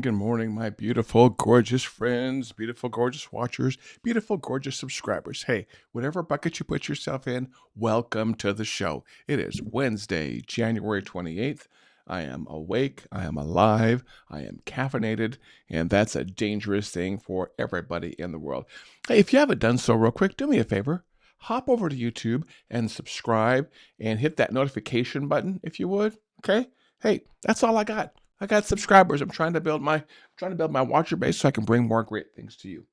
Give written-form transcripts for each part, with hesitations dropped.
Good morning, my beautiful, gorgeous friends, beautiful, gorgeous watchers, beautiful, gorgeous subscribers. Hey, whatever bucket you put yourself in, welcome to the show. It is Wednesday, January 28th. I am awake, I am alive, I am caffeinated, and that's a dangerous thing for everybody in the world. Hey, if you haven't done so, real quick, do me a favor. Hop over to YouTube and subscribe and hit that notification button if you would. Okay? Hey, that's all I got. I got subscribers. I'm trying to build my watcher base so I can bring more great things to you.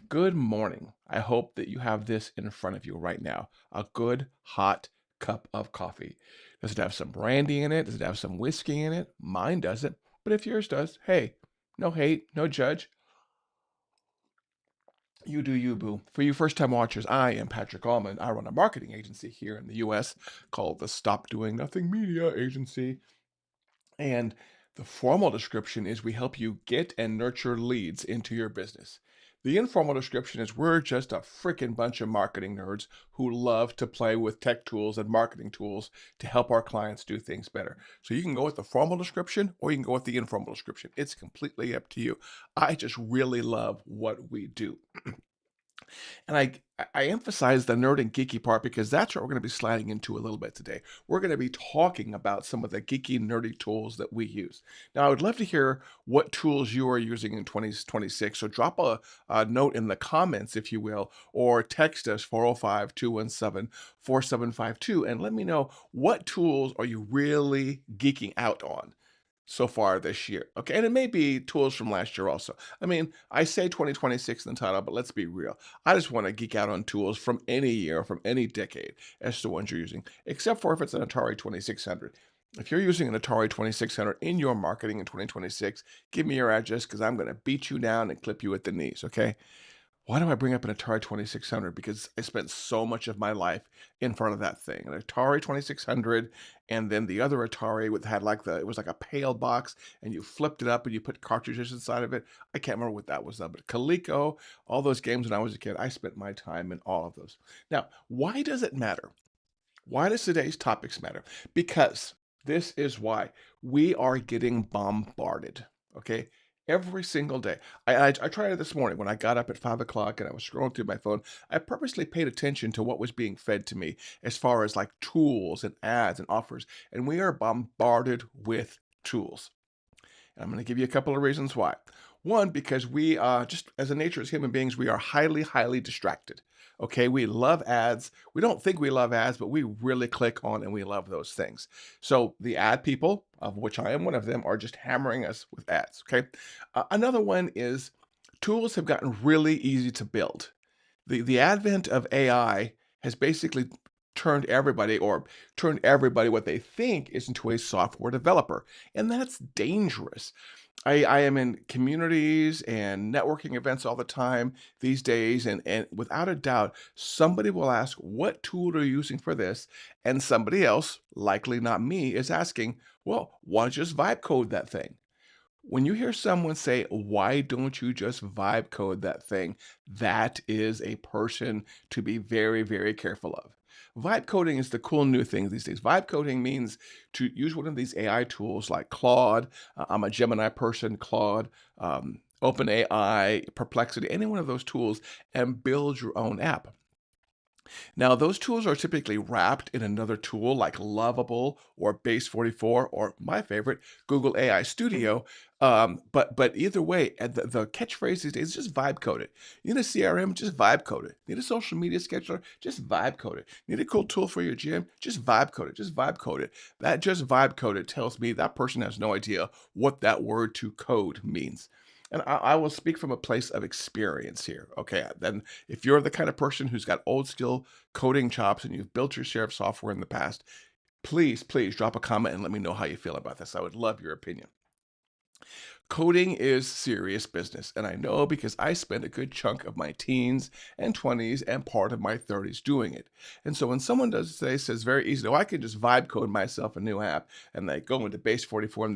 Good morning. I hope that you have this in front of you right now. A good hot cup of coffee. Does it have some brandy in it? Does it have some whiskey in it? Mine doesn't. But if yours does, hey, no hate, no judge. You do you, boo. For you first time watchers, I am Patrick Allman. I run a marketing agency here in the US called the Stop Doing Nothing Media Agency. And the formal description is we help you get and nurture leads into your business. The informal description is we're just a freaking bunch of marketing nerds who love to play with tech tools and marketing tools to help our clients do things better. So you can go with the formal description or you can go with the informal description. It's completely up to you. I just really love what we do. And I emphasize the nerd and geeky part because that's what we're going to be sliding into a little bit today. We're going to be talking about some of the geeky, nerdy tools that we use. Now, I would love to hear what tools you are using in 2026. So drop a note in the comments, if you will, or text us 405 217 4752 and let me know what tools are you really geeking out on so far this year. Okay. And it may be tools from last year also. I mean, I say 2026 in the title, but let's be real. I just want to geek out on tools from any year, from any decade as to ones you're using, except for if it's an Atari 2600. If you're using an Atari 2600 in your marketing in 2026, give me your address because I'm going to beat you down and clip you at the knees. Okay. Why do I bring up an Atari 2600? Because I spent so much of my life in front of that thing. An Atari 2600, and then the other Atari had it was like a pail box, and you flipped it up and you put cartridges inside of it. I can't remember what that was, but Coleco, all those games when I was a kid, I spent my time in all of those. Now, why does it matter? Why does today's topics matter? Because this is why we are getting bombarded. Okay. Every single day. I tried it this morning when I got up at 5 o'clock and I was scrolling through my phone. I purposely paid attention to what was being fed to me as far as like tools and ads and offers. And we are bombarded with tools. And I'm going to give you a couple of reasons why. One, because we just as a nature as human beings, we are highly, highly distracted. Okay, we love ads. We don't think we love ads, but we really click on and we love those things. So the ad people, of which I am one of them, are just hammering us with ads. Okay, another one is tools have gotten really easy to build. The advent of AI has basically turned everybody what they think is into a software developer, and that's dangerous. I am in communities and networking events all the time these days, and without a doubt, somebody will ask, "What tool are you using for this?" And somebody else, likely not me, is asking, "Well, why don't you just vibe code that thing?" When you hear someone say, "Why don't you just vibe code that thing?" That is a person to be very, very careful of. Vibe coding is the cool new thing these days. Vibe coding means to use one of these AI tools like Claude. I'm a Gemini person, Claude, OpenAI, Perplexity, any one of those tools, and build your own app. Now, those tools are typically wrapped in another tool like Lovable or Base 44 or my favorite, Google AI Studio. But either way, the catchphrase these days is just vibe code it. You need a CRM, just vibe code it. Need a social media scheduler, just vibe code it. Need a cool tool for your gym, just vibe code it. Just vibe code it. That just vibe code it tells me that person has no idea what that word to code means. And I will speak from a place of experience here. Okay, then if you're the kind of person who's got old skill coding chops and you've built your share of software in the past, please, please drop a comment and let me know how you feel about this. I would love your opinion. Coding is serious business, and I know because I spent a good chunk of my teens and 20s and part of my 30s doing it. And so when someone does say says very easy, oh, I can just vibe code myself a new app, and they go into base 44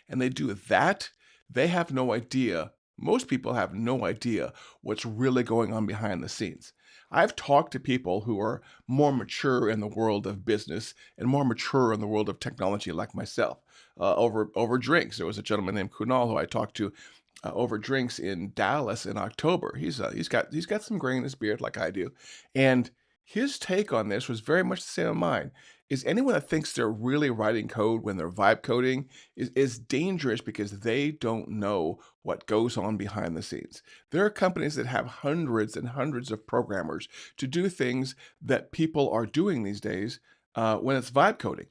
and they do that, they have no idea. Most people have no idea what's really going on behind the scenes. I've talked to people who are more mature in the world of business and more mature in the world of technology, like myself. over drinks. There was a gentleman named Kunal who I talked to over drinks in Dallas in October. He's got some gray in his beard like I do, and his take on this was very much the same as mine. Is anyone that thinks they're really writing code when they're vibe coding is dangerous because they don't know what goes on behind the scenes. There are companies that have hundreds and hundreds of programmers to do things that people are doing these days when it's vibe coding.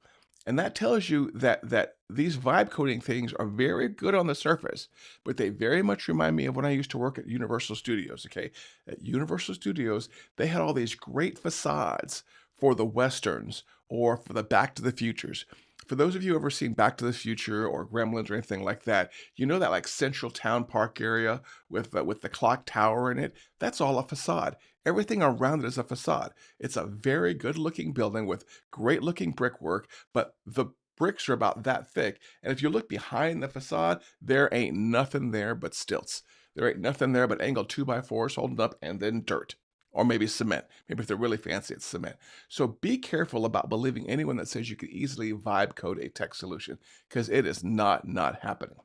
And that tells you that these vibe coding things are very good on the surface, but they very much remind me of when I used to work at Universal Studios. Okay, at Universal Studios, they had all these great facades for the westerns or for the Back to the Futures. For those of you who ever seen Back to the Future or Gremlins or anything like that, you know that like Central Town Park area with the clock tower in it. That's all a facade. Everything around it is a facade. It's a very good looking building with great looking brickwork, but the bricks are about that thick. And if you look behind the facade, there ain't nothing there but stilts. There ain't nothing there but angled 2x4s holding up and then dirt. Or maybe cement. Maybe if they're really fancy, it's cement. So be careful about believing anyone that says you can easily vibe code a tech solution because it is not happening.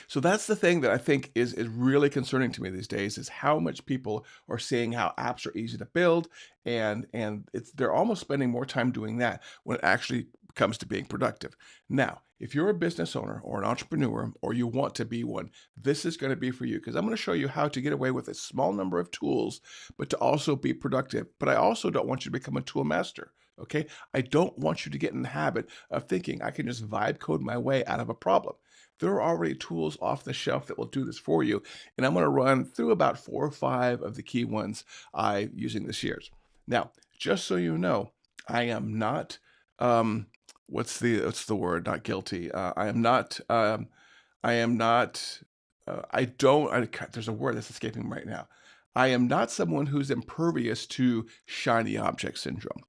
So that's the thing that I think is really concerning to me these days is how much people are seeing how apps are easy to build and they're almost spending more time doing that when it actually comes to being productive. Now, if you're a business owner or an entrepreneur or you want to be one, this is going to be for you because I'm going to show you how to get away with a small number of tools, but to also be productive. But I also don't want you to become a tool master. Okay. I don't want you to get in the habit of thinking I can just vibe code my way out of a problem. There are already tools off the shelf that will do this for you. And I'm going to run through about 4 or 5 of the key ones I using this year's. Now, just so you know, I am not what's the word? Not guilty. I am not I don't there's a word that's escaping me right now. I am not someone who's impervious to shiny object syndrome.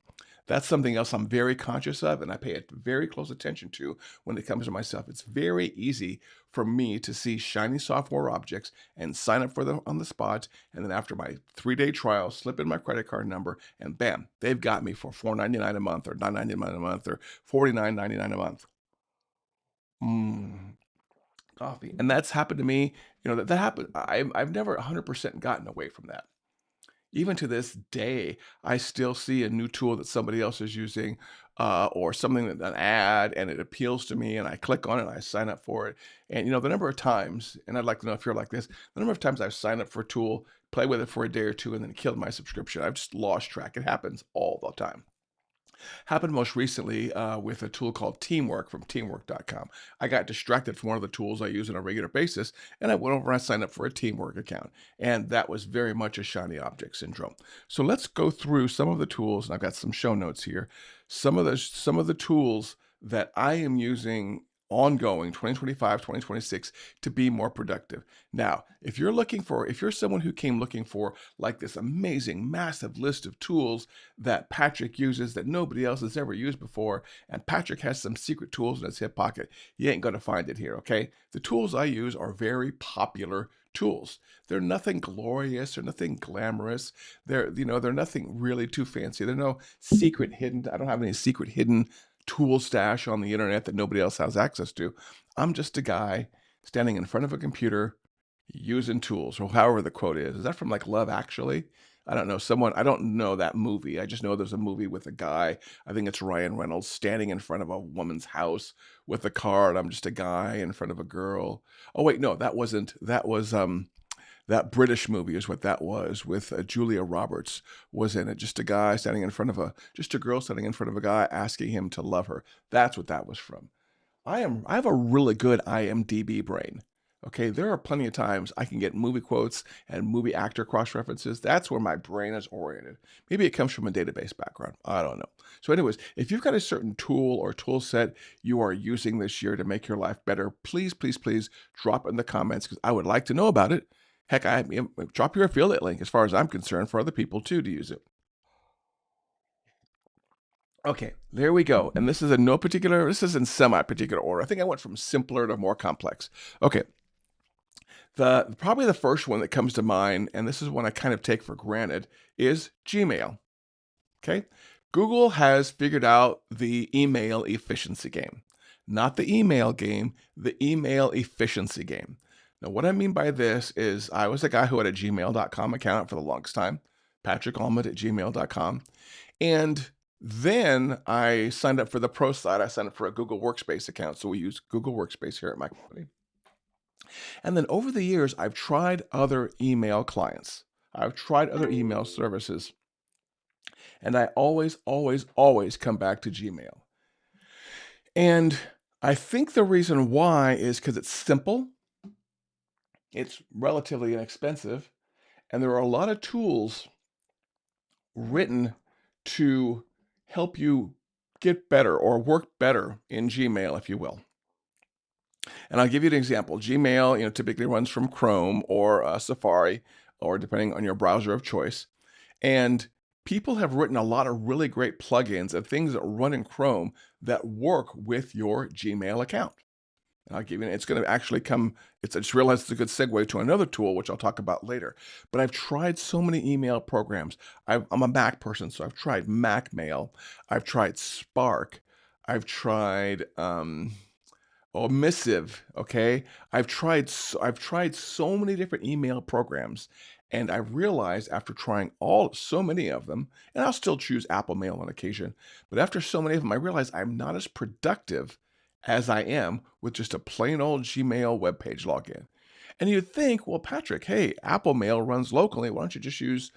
That's something else I'm very conscious of and I pay it very close attention to when it comes to myself. It's very easy for me to see shiny software objects and sign up for them on the spot. And then after my 3-day trial, slip in my credit card number and bam, they've got me for $4.99 a month or $9.99 a month or $49.99 a month. Mm, coffee. And that's happened to me. That happened. I've never 100% gotten away from that. Even to this day, I still see a new tool that somebody else is using, or something that an ad, and it appeals to me, and I click on it, and I sign up for it. And the number of times, and I'd like to know if you're like this, the number of times I've signed up for a tool, play with it for a day or two, and then killed my subscription. I've just lost track. It happens all the time. Happened most recently with a tool called Teamwork from teamwork.com. I got distracted from one of the tools I use on a regular basis, and I went over and I signed up for a Teamwork account. And that was very much a shiny object syndrome. So let's go through some of the tools, and I've got some show notes here. Some of the tools that I am using ongoing 2025 2026 to be more productive. Now, if you're someone who came looking for like this amazing massive list of tools that Patrick uses that nobody else has ever used before, and Patrick has some secret tools in his hip pocket, you ain't going to find it here, okay? The tools I use are very popular tools. They're nothing glorious or nothing glamorous. They're nothing really too fancy. They're no secret hidden. I don't have any secret hidden tool stash on the internet that nobody else has access to. I'm just a guy standing in front of a computer using tools, or however the quote is. Is that from like Love Actually? I don't know. I don't know that movie. I just know there's a movie with a guy, I think it's Ryan Reynolds, standing in front of a woman's house with a car, and I'm just a guy in front of a girl. Oh, wait, no, that was, that British movie is what that was with Julia Roberts was in it. Just a girl standing in front of a guy asking him to love her. That's what that was from. I have a really good IMDb brain. Okay, there are plenty of times I can get movie quotes and movie actor cross references. That's where my brain is oriented. Maybe it comes from a database background. I don't know. So, anyways, if you've got a certain tool or tool set you are using this year to make your life better, please, please, please drop it in the comments because I would like to know about it. Heck, drop your affiliate link as far as I'm concerned for other people too to use it. Okay, there we go. And this is in semi-particular order. I think I went from simpler to more complex. Okay, probably the first one that comes to mind, and this is one I kind of take for granted, is Gmail. Okay, Google has figured out the email efficiency game. not the email game, the email efficiency game. Now, what I mean by this is I was a guy who had a gmail.com account for the longest time, patrickallman at gmail.com. And then I signed up for the pro side. I signed up for a Google Workspace account. So we use Google Workspace here at my company. And then over the years, I've tried other email clients. I've tried other email services. And I always, always, always come back to Gmail. And I think the reason why is because it's simple, it's relatively inexpensive, and there are a lot of tools written to help you get better or work better in Gmail, if you will. And I'll give you an example. Gmail, typically runs from Chrome or Safari, or depending on your browser of choice. And people have written a lot of really great plugins and things that run in Chrome that work with your Gmail account. And I'll give you, it's going to actually come, I just realized it's a good segue to another tool, which I'll talk about later. But I've tried so many email programs. I'm a Mac person, so I've tried Mac Mail. I've tried Spark. I've tried, Missive, okay? I've tried so many different email programs, and I realized after trying so many of them, and I'll still choose Apple Mail on occasion, but after so many of them, I realized I'm not as productive as I am with just a plain old Gmail webpage login. And you'd think, well, Patrick, hey, Apple Mail runs locally. Why don't you just use,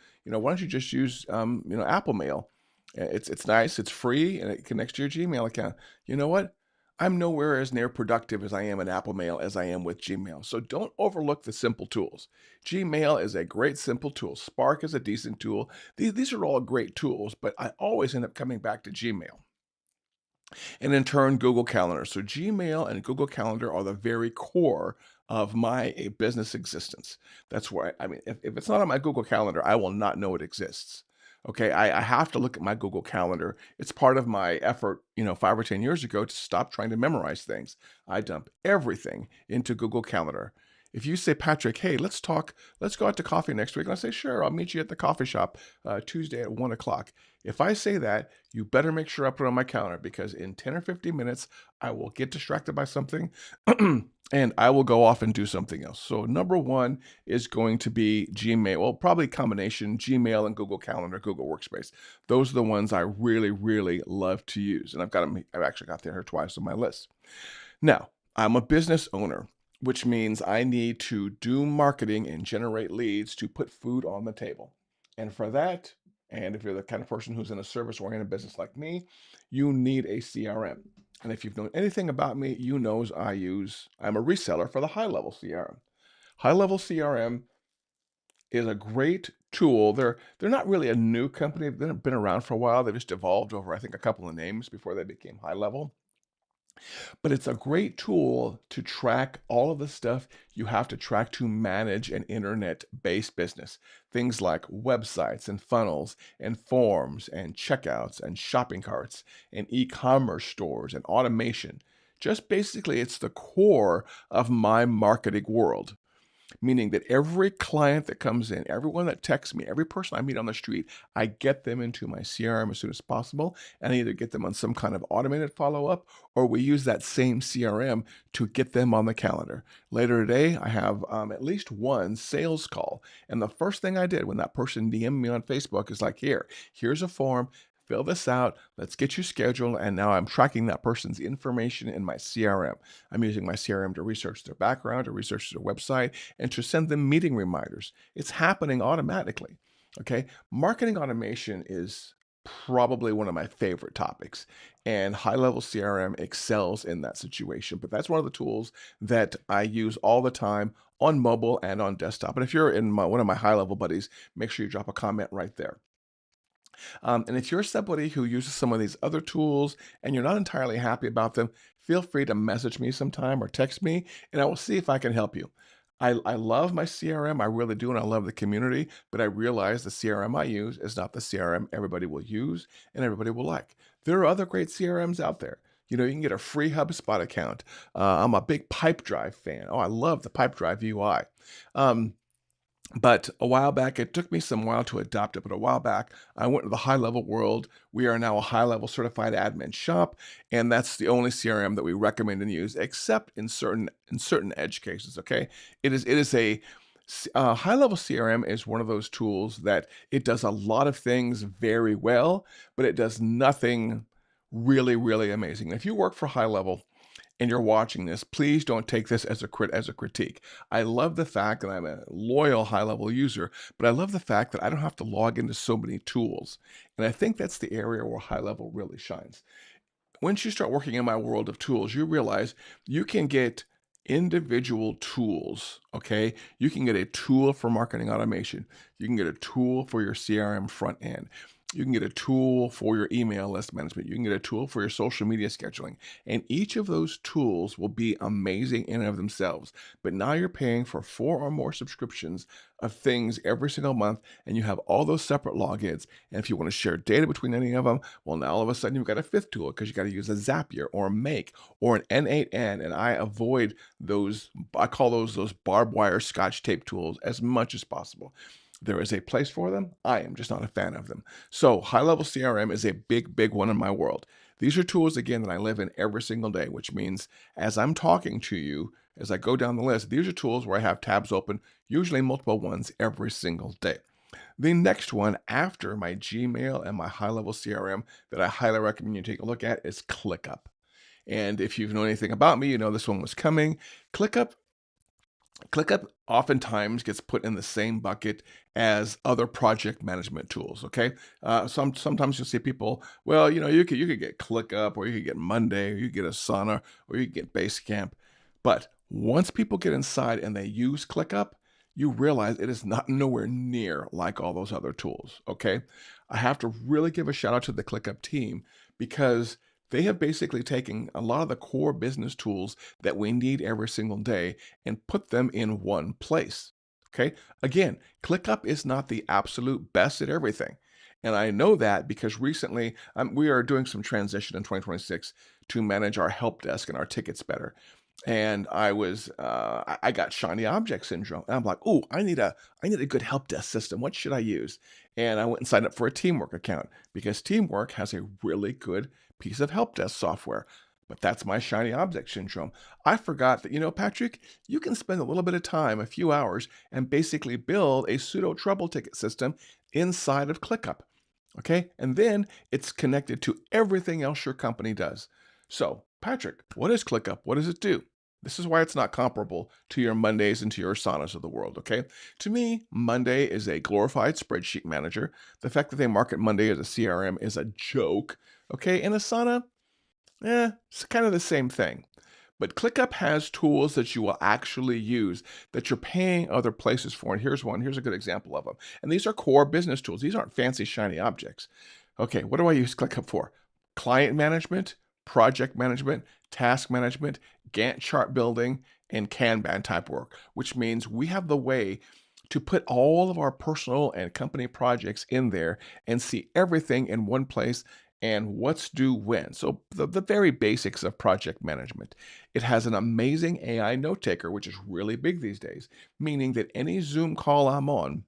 Apple Mail? It's nice, it's free, and it connects to your Gmail account. You know what? I'm nowhere as near productive as I am in Apple Mail as I am with Gmail. So don't overlook the simple tools. Gmail is a great simple tool. Spark is a decent tool. These are all great tools, but I always end up coming back to Gmail. And in turn, Google Calendar. So Gmail and Google Calendar are the very core of my business existence. That's why, I mean, if it's not on my Google Calendar, I will not know it exists. Okay, I have to look at my Google Calendar. It's part of my effort, 5 or 10 years ago to stop trying to memorize things. I dump everything into Google Calendar. If you say, Patrick, hey, let's talk, let's go out to coffee next week, and I say, sure, I'll meet you at the coffee shop Tuesday at 1 o'clock. If I say that, you better make sure I put it on my calendar because in 10 or 15 minutes, I will get distracted by something and I will go off and do something else. So number one is going to be Gmail. Well, probably a combination Gmail and Google Calendar, Google Workspace. Those are the ones I really, really love to use. And I've actually got there twice on my list. Now, I'm a business owner, which means I need to do marketing and generate leads to put food on the table. And for that, and if you're the kind of person who's in a service-oriented business like me, you need a CRM. And if you've known anything about me, you know I'm a reseller for the high-level CRM. High-level CRM is a great tool. They're not really a new company. They've been around for a while. They've just evolved over, I think, a couple of names before they became high level. But it's a great tool to track all of the stuff you have to track to manage an internet-based business. Things like websites and funnels and forms and checkouts and shopping carts and e-commerce stores and automation. Just basically, it's the core of my marketing world, meaning that every client that comes in, everyone that texts me, every person I meet on the street, I get them into my CRM as soon as possible, and I either get them on some kind of automated follow-up, or we use that same CRM to get them on the calendar. Later today, I have at least one sales call, and the first thing I did when that person DM'd me on Facebook is like, here's a form, fill this out, let's get you scheduled, and now I'm tracking that person's information in my CRM. I'm using my CRM to research their background, to research their website, and to send them meeting reminders. It's happening automatically, okay? Marketing automation is probably one of my favorite topics, and high-level CRM excels in that situation, but that's one of the tools that I use all the time on mobile and on desktop. And if you're in one of my high-level buddies, make sure you drop a comment right there. And if you're somebody who uses some of these other tools and you're not entirely happy about them, feel free to message me sometime or text me, and I will see if I can help you. I love my CRM, I really do, and I love the community, but I realize the CRM I use is not the CRM everybody will use and everybody will like. There are other great CRMs out there. You can get a free HubSpot account. I'm a big Pipedrive fan. Oh, I love the Pipedrive UI. Um, But a while back, it took me some while to adopt it, but a while back, I went to the high level world. We are now a high level certified admin shop, and that's the only CRM that we recommend and use, except in certain edge cases. Okay, it is high level CRM is one of those tools that it does a lot of things very well, but it does nothing really amazing. If you work for high level, and you're watching this, please don't take this as a critique. I love the fact that I'm a loyal high-level user, but I love the fact that I don't have to log into so many tools. And I think that's the area where high level really shines. Once you start working in my world of tools, you realize you can get individual tools, okay? You can get a tool for marketing automation. You can get a tool for your CRM front end. You can get a tool for your email list management. You can get a tool for your social media scheduling. And each of those tools will be amazing in and of themselves. But now you're paying for 4 or more subscriptions of things every single month, and you have all those separate logins. And if you want to share data between any of them, well, now all of a sudden you've got a fifth tool because you got to use a Zapier or a Make or an N8N. And I avoid those, I call those barbed wire scotch tape tools as much as possible. There is a place for them. I am just not a fan of them. So high level CRM is a big one in my world. These are tools, again, that I live in every single day, which means as I'm talking to you, as I go down the list, these are tools where I have tabs open, usually multiple ones every single day. The next one after my Gmail and my high level CRM that I highly recommend you take a look at is ClickUp. And if you've known anything about me, you know this one was coming. ClickUp ClickUp oftentimes gets put in the same bucket as other project management tools. Okay, sometimes you'll see people. Well, you could get ClickUp, or you could get Monday, or you could get Asana, or you could get Basecamp. But once people get inside and they use ClickUp, you realize it is not nowhere near like all those other tools. Okay, I have to really give a shout out to the ClickUp team because they have basically taken a lot of the core business tools that we need every single day and put them in one place. Okay. Again, ClickUp is not the absolute best at everything. And I know that because recently we are doing some transition in 2026 to manage our help desk and our tickets better. And I got shiny object syndrome. And I'm like, oh, I need a good help desk system. What should I use? And I went and signed up for a Teamwork account because Teamwork has a really good piece of help desk software. But that's my shiny object syndrome. I forgot that, Patrick, you can spend a little bit of time, a few hours, and basically build a pseudo trouble ticket system inside of ClickUp. Okay. And then it's connected to everything else your company does. So, Patrick, what is ClickUp? What does it do? This is why it's not comparable to your Mondays and to your Asanas of the world, okay? To me, Monday is a glorified spreadsheet manager. The fact that they market Monday as a CRM is a joke, okay? And Asana, it's kind of the same thing. But ClickUp has tools that you will actually use that you're paying other places for. And here's one. Here's a good example of them. And these are core business tools. These aren't fancy, shiny objects. Okay, what do I use ClickUp for? Client management, project management, task management, Gantt chart building, and Kanban type work, which means we have the way to put all of our personal and company projects in there and see everything in one place and what's due when. So the very basics of project management. It has an amazing AI note taker, which is really big these days, meaning that any Zoom call I'm on,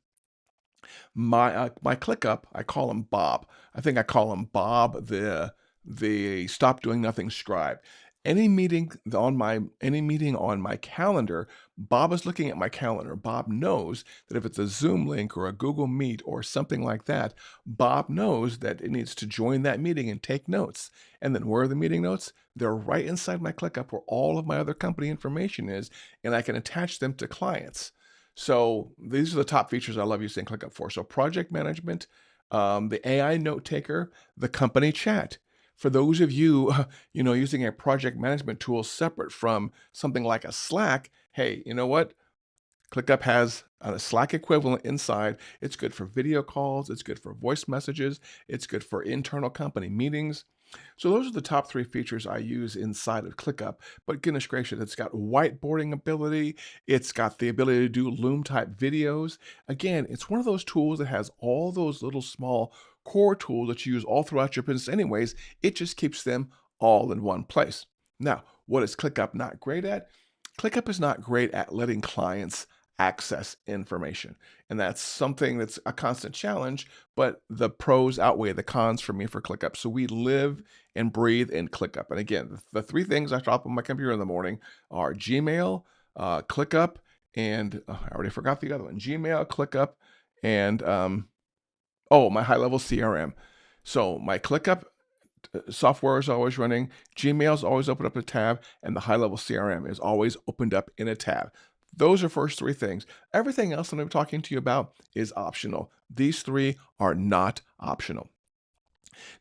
my ClickUp, I call him Bob. I think I call him Bob the stop doing nothing scribe. Any meeting on my calendar, Bob is looking at my calendar. Bob knows that if it's a Zoom link or a Google Meet or something like that, Bob knows that it needs to join that meeting and take notes. And then where are the meeting notes? They're right inside my ClickUp where all of my other company information is, and I can attach them to clients. So these are the top features I love using ClickUp for. So project management, the AI note taker, the company chat. For those of you, using a project management tool separate from something like a Slack, hey, you know what? ClickUp has a Slack equivalent inside. It's good for video calls. It's good for voice messages. It's good for internal company meetings. So those are the top 3 features I use inside of ClickUp. But goodness gracious, it's got whiteboarding ability. It's got the ability to do Loom type videos. Again, it's one of those tools that has all those little small core tools that you use all throughout your business anyways. It just keeps them all in one place. Now, what is ClickUp not great at? ClickUp is not great at letting clients access information. And that's something that's a constant challenge, but the pros outweigh the cons for me for ClickUp. So we live and breathe in ClickUp. And again, the three things I drop on my computer in the morning are Gmail, ClickUp, and I already forgot the other one. Gmail, ClickUp, and oh, my high level CRM. So my ClickUp software is always running, Gmail's always open up a tab, and the high level CRM is always opened up in a tab. Those are first three things. Everything else that I'm talking to you about is optional. These three are not optional.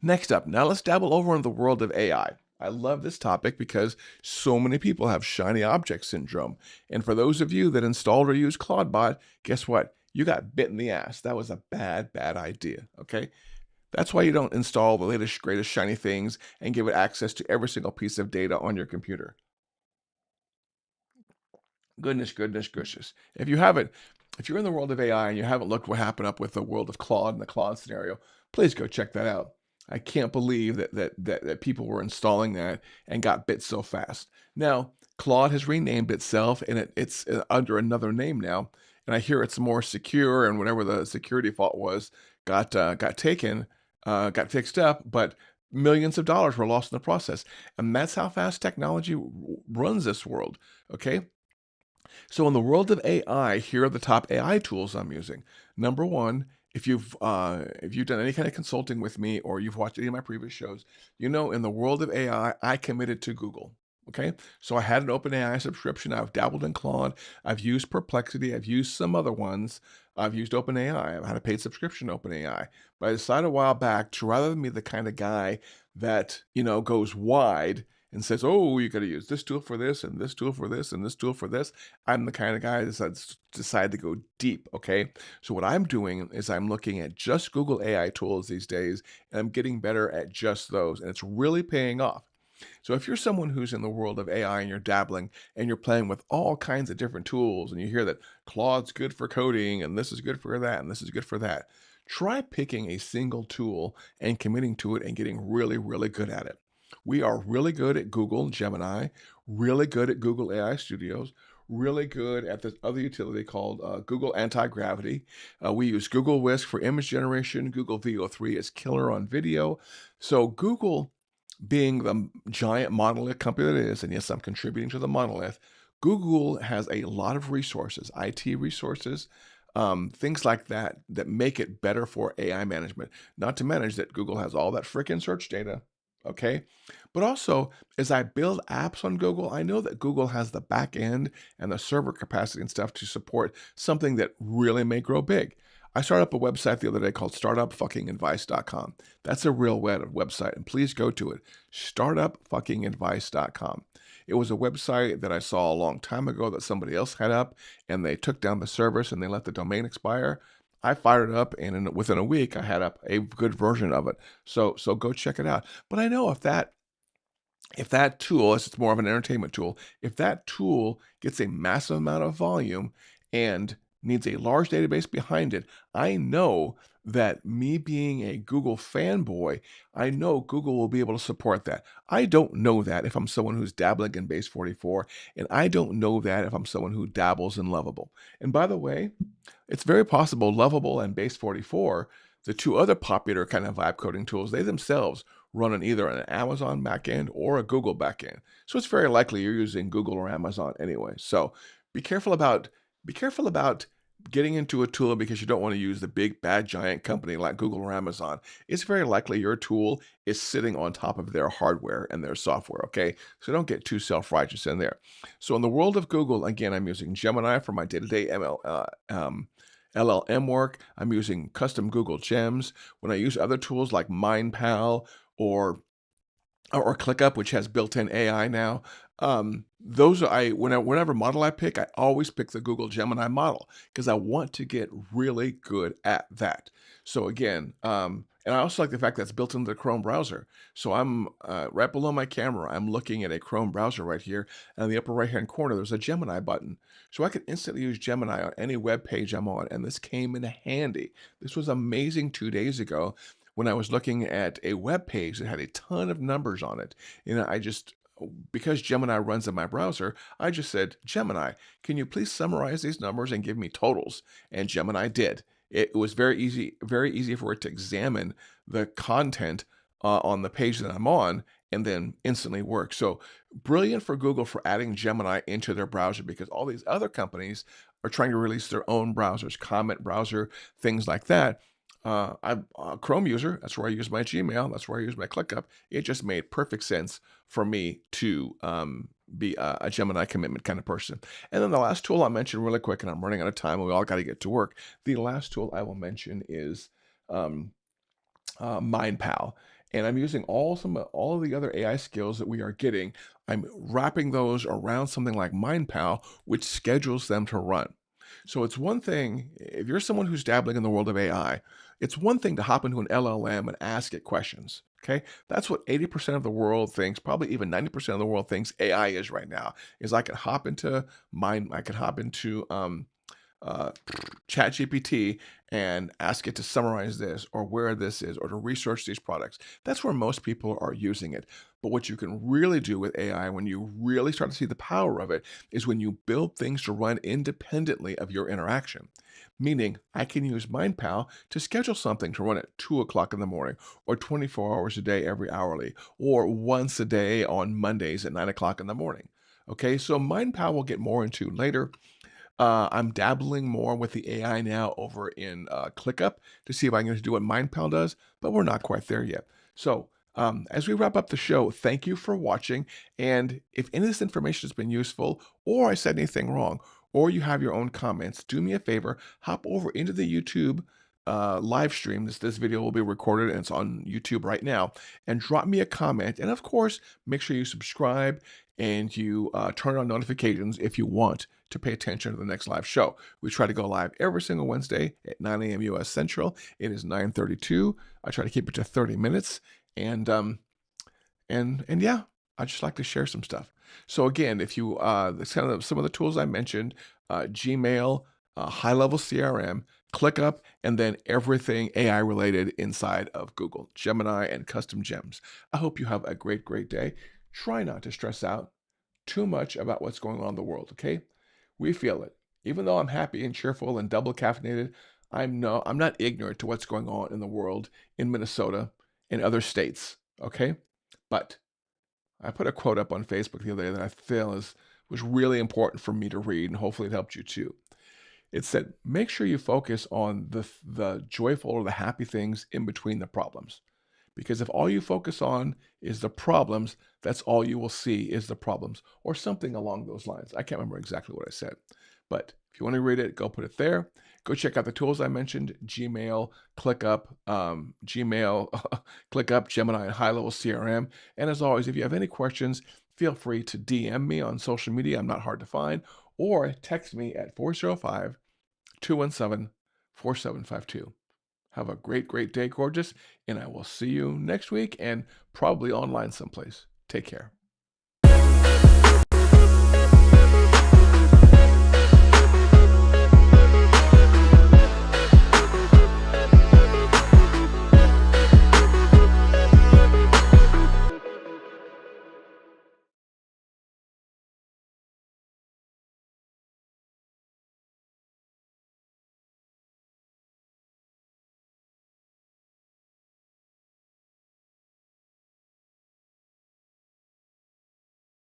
Next up, now let's dabble over in the world of AI. I love this topic because so many people have shiny object syndrome. And for those of you that installed or used Claudebot, guess what? You got bit in the ass. That was a bad, bad idea. Okay. That's why you don't install the latest, greatest shiny things and give it access to every single piece of data on your computer. Goodness, goodness, gracious. If you haven't, if you're in the world of AI and you haven't looked what happened up with the world of Claude and the Claude scenario, please go check that out. I can't believe that people were installing that and got bit so fast. Now, Claude has renamed itself and it's under another name now. And I hear it's more secure and whatever the security fault was got taken, got fixed up, but millions of dollars were lost in the process. And that's how fast technology runs this world. Okay. So in the world of AI, here are the top AI tools I'm using. Number one, if you've done any kind of consulting with me or you've watched any of my previous shows, you know in the world of AI, I committed to Google. Okay, so I had an OpenAI subscription. I've dabbled in Claude. I've used Perplexity. I've used some other ones. I've used OpenAI. I've had a paid subscription to OpenAI. But I decided a while back to rather than be the kind of guy that goes wide and says, "Oh, you got to use this tool for this, and this tool for this, and this tool for this." I'm the kind of guy that decide to go deep. Okay, so what I'm doing is I'm looking at just Google AI tools these days, and I'm getting better at just those, and it's really paying off. So if you're someone who's in the world of AI and you're dabbling and you're playing with all kinds of different tools, and you hear that Claude's good for coding, and this is good for that, and this is good for that, try picking a single tool and committing to it and getting really, really good at it. We are really good at Google Gemini, really good at Google AI Studios, really good at this other utility called Google Anti-Gravity. We use Google Whisk for image generation. Google VO3 is killer on video. So Google, being the giant monolith company that it is, and yes, I'm contributing to the monolith, Google has a lot of resources, IT resources, things like that, that make it better for AI management. Not to manage that Google has all that freaking search data. Okay. But also, as I build apps on Google, I know that Google has the back end and the server capacity and stuff to support something that really may grow big. I started up a website the other day called startupfuckingadvice.com. That's a real website, and please go to it. Startupfuckingadvice.com. It was a website that I saw a long time ago that somebody else had up, and they took down the service and they let the domain expire. I fired it up, and within a week, I had up a good version of it. So go check it out. But I know if that tool, it's more of an entertainment tool, if that tool gets a massive amount of volume and needs a large database behind it, I know that me being a Google fanboy, I know Google will be able to support that. I don't know that if I'm someone who's dabbling in Base 44, and I don't know that if I'm someone who dabbles in Lovable. And by the way, it's very possible Lovable and Base 44, the two other popular kind of vibe coding tools, they themselves run on either an Amazon backend or a Google backend. So it's very likely you're using Google or Amazon anyway. So be careful about be careful about getting into a tool because you don't want to use the big bad giant company like Google or Amazon. It's very likely your tool is sitting on top of their hardware and their software, okay? So don't get too self-righteous in there. So in the world of Google, again, I'm using Gemini for my day-to-day LLM work. I'm using custom Google Gems. When I use other tools like MindPal or ClickUp, which has built-in AI now. Those are whenever model I pick, I always pick the Google Gemini model because I want to get really good at that. So again, and I also like the fact that it's built into the Chrome browser. So I'm right below my camera, I'm looking at a Chrome browser right here, and in the upper right-hand corner, there's a Gemini button. So I can instantly use Gemini on any web page I'm on, and this came in handy. This was amazing 2 days ago when I was looking at a web page that had a ton of numbers on it. And I just because Gemini runs in my browser, I just said, Gemini, can you please summarize these numbers and give me totals? And Gemini did. It was very easy for it to examine the content on the page that I'm on and then instantly work. So brilliant for Google for adding Gemini into their browser because all these other companies are trying to release their own browsers, comment browser, things like that. I'm a Chrome user. That's where I use my Gmail. That's where I use my ClickUp. It just made perfect sense for me to be a Gemini commitment kind of person. And then the last tool I'll mention really quick, and I'm running out of time, and we all got to get to work. The last tool I will mention is um, MindPal. And I'm using all of the other AI skills that we are getting. I'm wrapping those around something like MindPal, which schedules them to run. So it's one thing if you're someone who's dabbling in the world of AI, it's one thing to hop into an LLM and ask it questions. Okay, that's what 80% of the world thinks, probably even 90% of the world thinks AI is right now. Is I can hop into I can hop into uh, ChatGPT and ask it to summarize this or where this is or to research these products. That's where most people are using it. But what you can really do with AI when you really start to see the power of it is when you build things to run independently of your interaction. Meaning, I can use MindPal to schedule something to run at 2 o'clock in the morning, or 24 hours a day every hourly, or once a day on Mondays at 9 o'clock in the morning. Okay, so MindPal will get more into later. I'm dabbling more with the AI now over in ClickUp to see if I can do what MindPal does, but we're not quite there yet. So, as we wrap up the show, thank you for watching. And if any of this information has been useful, or I said anything wrong, or you have your own comments, do me a favor, hop over into the YouTube live stream. This video will be recorded and it's on YouTube right now. And drop me a comment. And of course, make sure you subscribe and you turn on notifications if you want to pay attention to the next live show. We try to go live every single Wednesday at 9 a.m. US Central. It is 9:32. I try to keep it to 30 minutes. And and yeah, I just like to share some stuff. So again, if you that's kind of some of the tools I mentioned, Gmail, high level CRM, ClickUp, and then everything AI related inside of Google, Gemini, and custom gems. I hope you have a great day. Try not to stress out too much about what's going on in the world, okay? We feel it. Even though I'm happy and cheerful and double caffeinated, I'm not ignorant to what's going on in the world, in Minnesota, in other states, okay? But I put a quote up on Facebook the other day that I feel was really important for me to read, and hopefully it helped you too. It said, "Make sure you focus on the joyful or the happy things in between the problems." Because if all you focus on is the problems, that's all you will see is the problems, or something along those lines. I can't remember exactly what I said. But if you want to read it, go put it there. Go check out the tools I mentioned: Gmail, ClickUp, Gmail, ClickUp, Gemini, and High Level CRM. And as always, if you have any questions, feel free to DM me on social media. I'm not hard to find, or text me at 405 217 4752. Have a great day, gorgeous, and I will see you next week and probably online someplace. Take care.